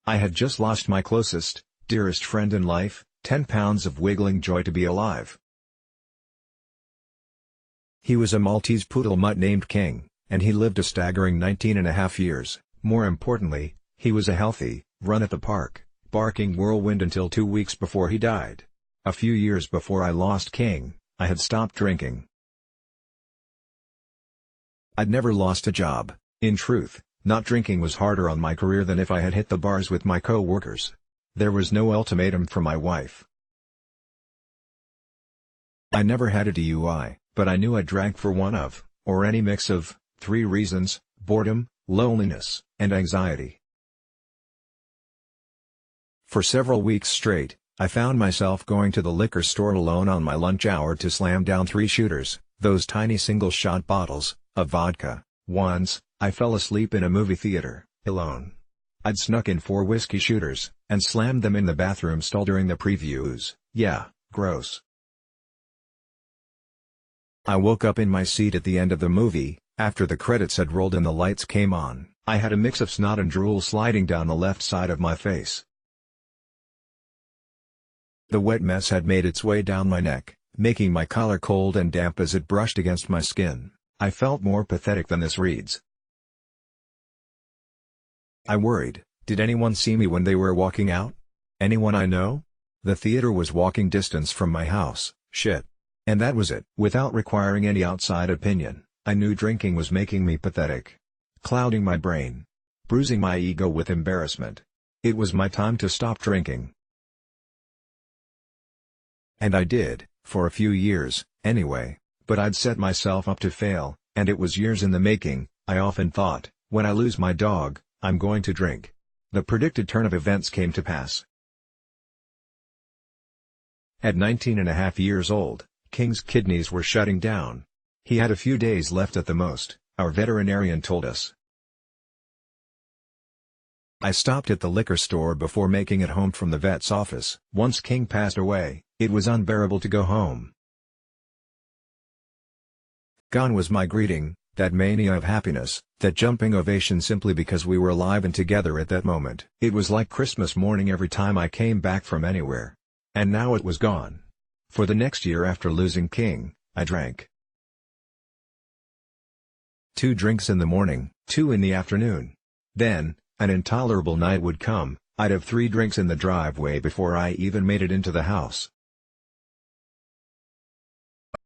I had just lost my closest, dearest friend in life, 10 pounds of wiggling joy to be alive. He was a Maltese poodle mutt named King, and he lived a staggering 19.5 years. More importantly, he was a healthy, run-at-the-park, barking whirlwind until 2 weeks before he died. A few years before I lost King, I had stopped drinking. I'd never lost a job. In truth, not drinking was harder on my career than if I had hit the bars with my co-workers. There was no ultimatum from my wife. I never had a DUI, but I knew I drank for one of, or any mix of, 3 reasons: boredom, loneliness, and anxiety. For several weeks straight, I found myself going to the liquor store alone on my lunch hour to slam down 3 shooters, those tiny single-shot bottles, of vodka. Once, I fell asleep in a movie theater, alone. I'd snuck in 4 whiskey shooters, and slammed them in the bathroom stall during the previews. Yeah, gross. I woke up in my seat at the end of the movie, after the credits had rolled and the lights came on. I had a mix of snot and drool sliding down the left side of my face. The wet mess had made its way down my neck, making my collar cold and damp as it brushed against my skin. I felt more pathetic than this reads. I worried, did anyone see me when they were walking out? Anyone I know? The theater was walking distance from my house, shit. And that was it. Without requiring any outside opinion, I knew drinking was making me pathetic. Clouding my brain. Bruising my ego with embarrassment. It was my time to stop drinking. And I did, for a few years, anyway, but I'd set myself up to fail, and it was years in the making. I often thought, when I lose my dog, I'm going to drink. The predicted turn of events came to pass. At 19.5 years old, King's kidneys were shutting down. He had a few days left at the most, our veterinarian told us. I stopped at the liquor store before making it home from the vet's office. Once King passed away, it was unbearable to go home. Gone was my greeting, that mania of happiness, that jumping ovation simply because we were alive and together at that moment. It was like Christmas morning every time I came back from anywhere. And now it was gone. For the next year after losing King, I drank 2 drinks in the morning, 2 in the afternoon. Then, an intolerable night would come, I'd have 3 drinks in the driveway before I even made it into the house.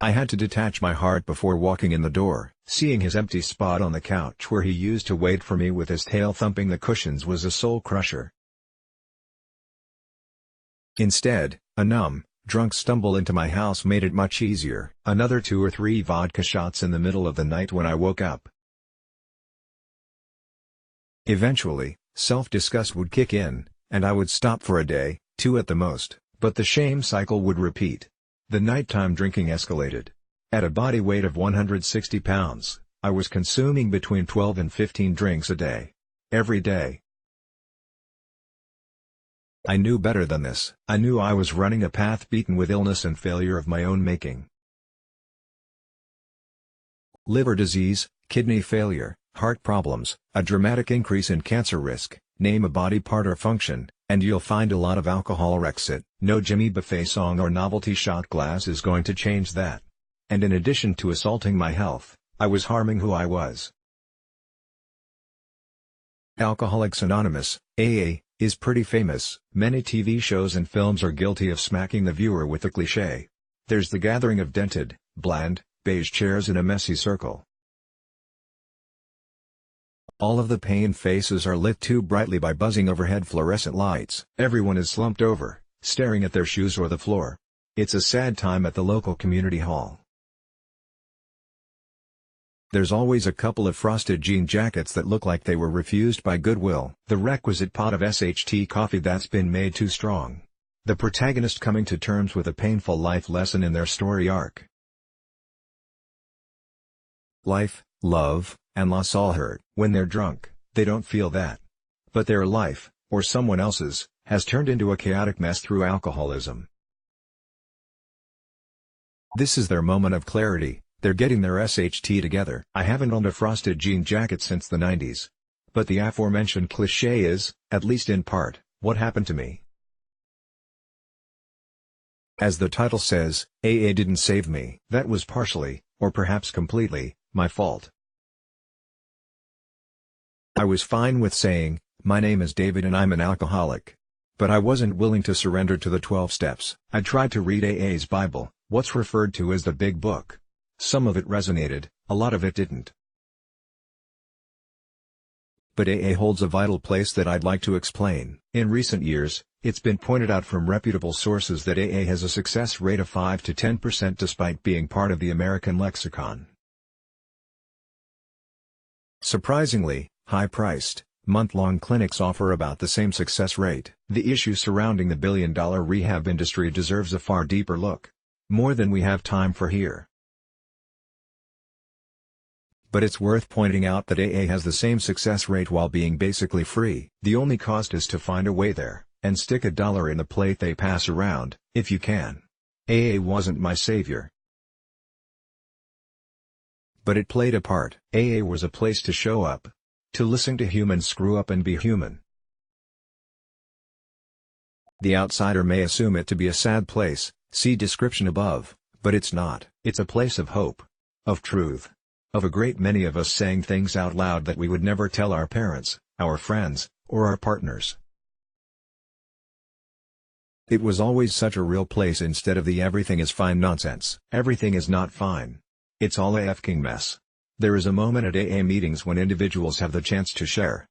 I had to detach my heart before walking in the door. Seeing his empty spot on the couch where he used to wait for me with his tail thumping the cushions was a soul crusher. Instead, a numb, drunk stumble into my house made it much easier. Another 2 or 3 vodka shots in the middle of the night when I woke up. Eventually, self-disgust would kick in, and I would stop for a day, 2 at the most, but the shame cycle would repeat. The nighttime drinking escalated. At a body weight of 160 pounds, I was consuming between 12 and 15 drinks a day. Every day. I knew better than this. I knew I was running a path beaten with illness and failure of my own making. Liver disease, kidney failure, heart problems, a dramatic increase in cancer risk, name a body part or function, and you'll find a lot of alcohol wrecks it. No Jimmy Buffett song or novelty shot glass is going to change that. And in addition to assaulting my health, I was harming who I was. Alcoholics Anonymous, AA, is pretty famous. Many TV shows and films are guilty of smacking the viewer with the cliché. There's the gathering of dented, bland, beige chairs in a messy circle. All of the pain faces are lit too brightly by buzzing overhead fluorescent lights. Everyone is slumped over, staring at their shoes or the floor. It's a sad time at the local community hall. There's always a couple of frosted jean jackets that look like they were refused by Goodwill. The requisite pot of SHT coffee that's been made too strong. The protagonist coming to terms with a painful life lesson in their story arc. Life, love, and loss all hurt. When they're drunk, they don't feel that. But their life, or someone else's, has turned into a chaotic mess through alcoholism. This is their moment of clarity. They're getting their SHT together. I haven't owned a frosted jean jacket since the 90s. But the aforementioned cliché is, at least in part, what happened to me. As the title says, AA didn't save me. That was partially, or perhaps completely, my fault. I was fine with saying, "My name is David and I'm an alcoholic." But I wasn't willing to surrender to the 12 steps. I tried to read AA's Bible, what's referred to as the Big Book. Some of it resonated, a lot of it didn't. But AA holds a vital place that I'd like to explain. In recent years, it's been pointed out from reputable sources that AA has a success rate of 5 to 10% despite being part of the American lexicon. Surprisingly, high-priced, month-long clinics offer about the same success rate. The issue surrounding the billion-dollar rehab industry deserves a far deeper look. More than we have time for here. But it's worth pointing out that AA has the same success rate while being basically free. The only cost is to find a way there, and stick $1 in the plate they pass around, if you can. AA wasn't my savior. But it played a part. AA was a place to show up. To listen to humans screw up and be human. The outsider may assume it to be a sad place, see description above, but it's not. It's a place of hope. Of truth. Of a great many of us saying things out loud that we would never tell our parents, our friends, or our partners. It was always such a real place instead of the everything is fine nonsense. Everything is not fine. It's all a f***ing mess. There is a moment at AA meetings when individuals have the chance to share.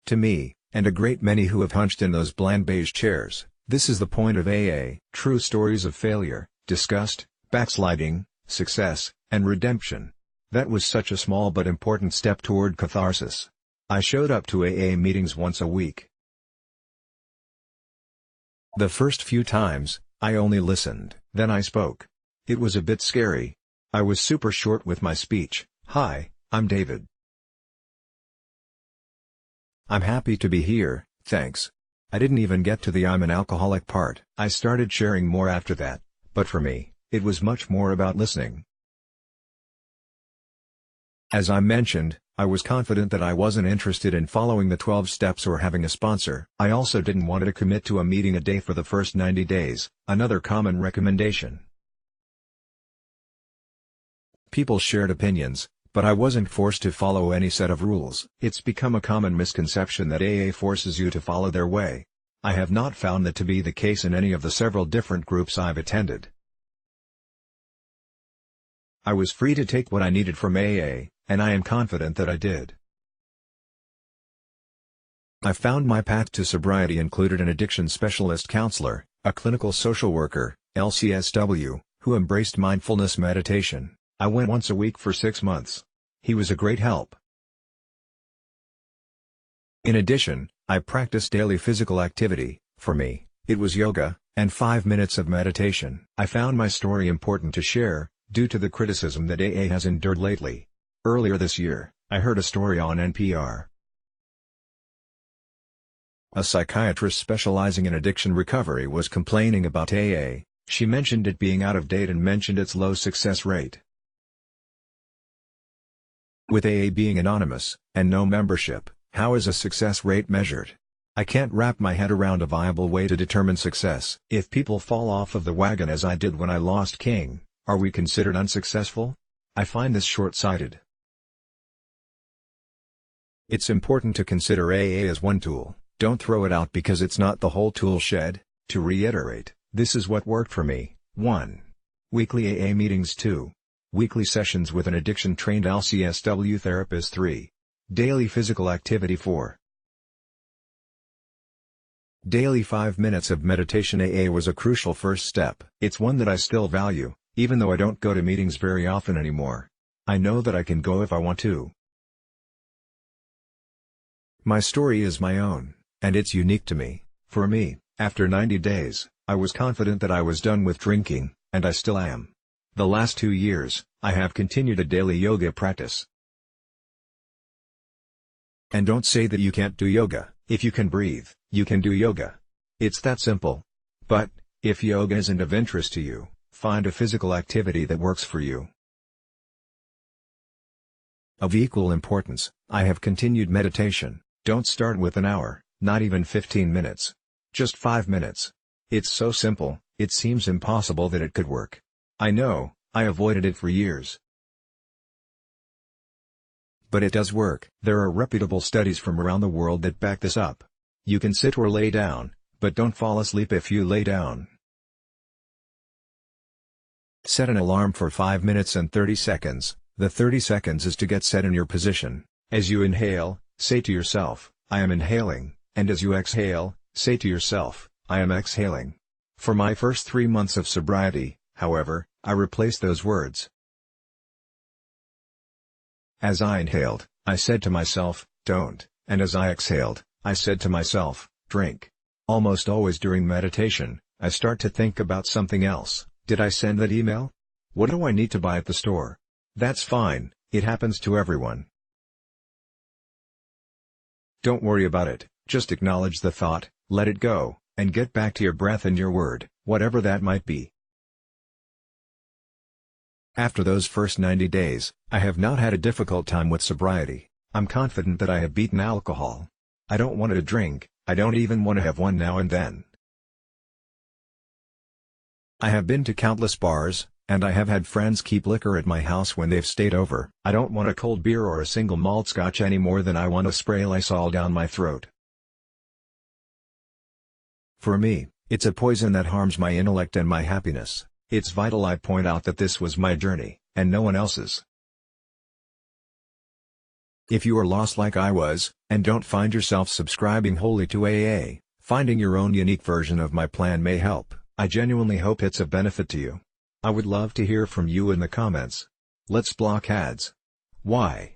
To me, and a great many who have hunched in those bland beige chairs, this is the point of AA. True stories of failure, disgust, backsliding, success, and redemption. That was such a small but important step toward catharsis. I showed up to AA meetings once a week. The first few times, I only listened. Then I spoke. It was a bit scary. I was super short with my speech. "Hi, I'm David. I'm happy to be here, thanks." I didn't even get to the "I'm an alcoholic" part. I started sharing more after that, but for me, it was much more about listening. As I mentioned, I was confident that I wasn't interested in following the 12 steps or having a sponsor. I also didn't want to commit to a meeting a day for the first 90 days, another common recommendation. People shared opinions, but I wasn't forced to follow any set of rules. It's become a common misconception that AA forces you to follow their way. I have not found that to be the case in any of the several different groups I've attended. I was free to take what I needed from AA, and I am confident that I did. I found my path to sobriety included an addiction specialist counselor, a clinical social worker, LCSW, who embraced mindfulness meditation. I went once a week for 6 months. He was a great help. In addition, I practiced daily physical activity. For me, it was yoga, and 5 minutes of meditation. I found my story important to share, due to the criticism that AA has endured lately. Earlier this year, I heard a story on NPR. A psychiatrist specializing in addiction recovery was complaining about AA. She mentioned it being out of date and mentioned its low success rate. With AA being anonymous, and no membership, how is a success rate measured? I can't wrap my head around a viable way to determine success. If people fall off of the wagon as I did when I lost King, are we considered unsuccessful? I find this short-sighted. It's important to consider AA as one tool. Don't throw it out because it's not the whole tool shed. To reiterate, this is what worked for me. 1. Weekly AA meetings. 2. Weekly sessions with an addiction-trained LCSW therapist. 3. Daily physical activity. 4. Daily 5 minutes of meditation. AA was a crucial first step. It's one that I still value, even though I don't go to meetings very often anymore. I know that I can go if I want to. My story is my own, and it's unique to me. For me, after 90 days, I was confident that I was done with drinking, and I still am. The last 2 years, I have continued a daily yoga practice. And don't say that you can't do yoga. If you can breathe, you can do yoga. It's that simple. But, if yoga isn't of interest to you, find a physical activity that works for you. Of equal importance, I have continued meditation. Don't start with an hour, not even 15 minutes. Just 5 minutes. It's so simple, it seems impossible that it could work. I know, I avoided it for years. But it does work. There are reputable studies from around the world that back this up. You can sit or lay down, but don't fall asleep if you lay down. Set an alarm for 5 minutes and 30 seconds. The 30 seconds is to get set in your position. As you inhale, say to yourself, I am inhaling, and as you exhale, say to yourself, I am exhaling. For my first 3 months of sobriety, however, I replaced those words. As I inhaled, I said to myself, don't, and as I exhaled, I said to myself, drink. Almost always during meditation, I start to think about something else. Did I send that email? What do I need to buy at the store? That's fine, it happens to everyone. Don't worry about it, just acknowledge the thought, let it go, and get back to your breath and your word, whatever that might be. After those first 90 days, I have not had a difficult time with sobriety. I'm confident that I have beaten alcohol. I don't want to drink, I don't even want to have one now and then. I have been to countless bars, and I have had friends keep liquor at my house when they've stayed over. I don't want a cold beer or a single malt scotch any more than I want to spray Lysol down my throat. For me, it's a poison that harms my intellect and my happiness. It's vital I point out that this was my journey, and no one else's. If you are lost like I was, and don't find yourself subscribing wholly to AA, finding your own unique version of my plan may help. I genuinely hope it's of benefit to you. I would love to hear from you in the comments. Let's block ads. Why?